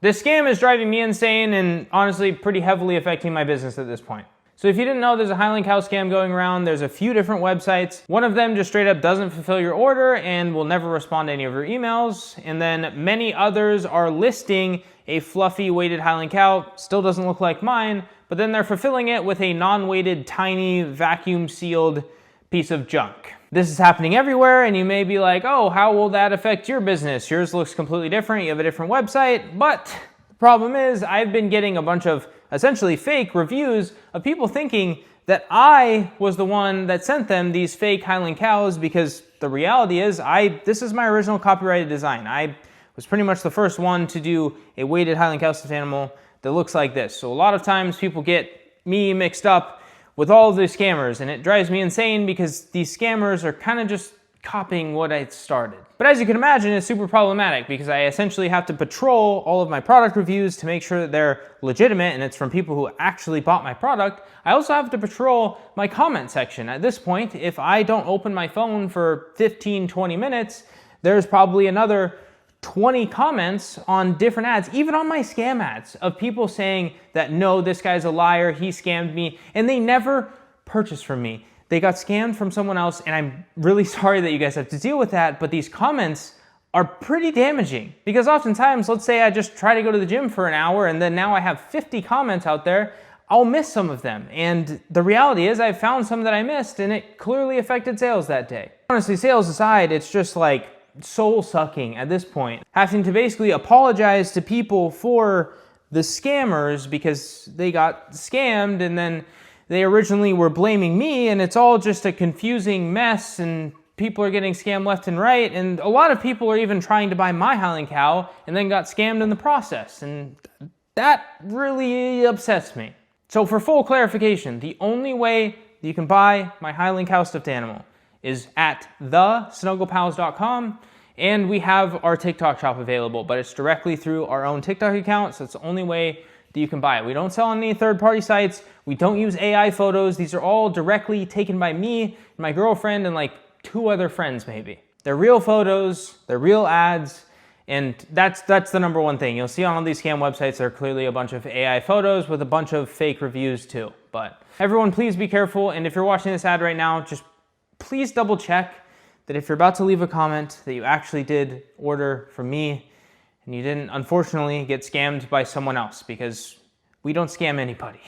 This scam is driving me insane and honestly pretty heavily affecting my business at this point. So if you didn't know, there's a Highland Cow scam going around. There's a few different websites. One of them just straight up doesn't fulfill your order and will never respond to any of your emails. And then many others are listing a fluffy weighted Highland Cow, still doesn't look like mine, but then they're fulfilling it with a non-weighted, tiny, vacuum sealed piece of junk. This is happening everywhere, and you may be like, oh, how will that affect your business? Yours looks completely different, you have a different website, but the problem is I've been getting a bunch of essentially fake reviews of people thinking that I was the one that sent them these fake Highland Cows, because the reality is this is my original copyrighted design. I was pretty much the first one to do a weighted Highland Cow stuffed animal that looks like this. So a lot of times people get me mixed up with all of these scammers, and it drives me insane because these scammers are kind of just copying what I started. But as you can imagine, it's super problematic because I essentially have to patrol all of my product reviews to make sure that they're legitimate and it's from people who actually bought my product. I also have to patrol my comment section. At this point, if I don't open my phone for 15, 20 minutes, there's probably another 20 comments on different ads, even on my scam ads, of people saying that, no, this guy's a liar, he scammed me, and they never purchased from me. They got scammed from someone else, and I'm really sorry that you guys have to deal with that, but these comments are pretty damaging. Because oftentimes, let's say I just try to go to the gym for an hour, and then now I have 50 comments out there, I'll miss some of them. And the reality is I found some that I missed, and it clearly affected sales that day. Honestly, sales aside, it's just like soul-sucking at this point, having to basically apologize to people for the scammers because they got scammed, and then they originally were blaming me, and it's all just a confusing mess, and people are getting scammed left and right, and a lot of people are even trying to buy my Highland Cow and then got scammed in the process, and that really upsets me. So for full clarification, the only way you can buy my Highland Cow stuffed animal is at thesnugglepals.com, and we have our TikTok shop available, but it's directly through our own TikTok account, so it's the only way that you can buy it. We don't sell on any third-party sites. We don't use AI photos. These are all directly taken by me, my girlfriend, and like 2 other friends maybe. They're real photos, they're real ads, and that's the number one thing. You'll see on all these scam websites, there are clearly a bunch of AI photos with a bunch of fake reviews too. But everyone, please be careful, and if you're watching this ad right now, just please double check that if you're about to leave a comment that you actually did order from me and you didn't unfortunately get scammed by someone else, because we don't scam anybody.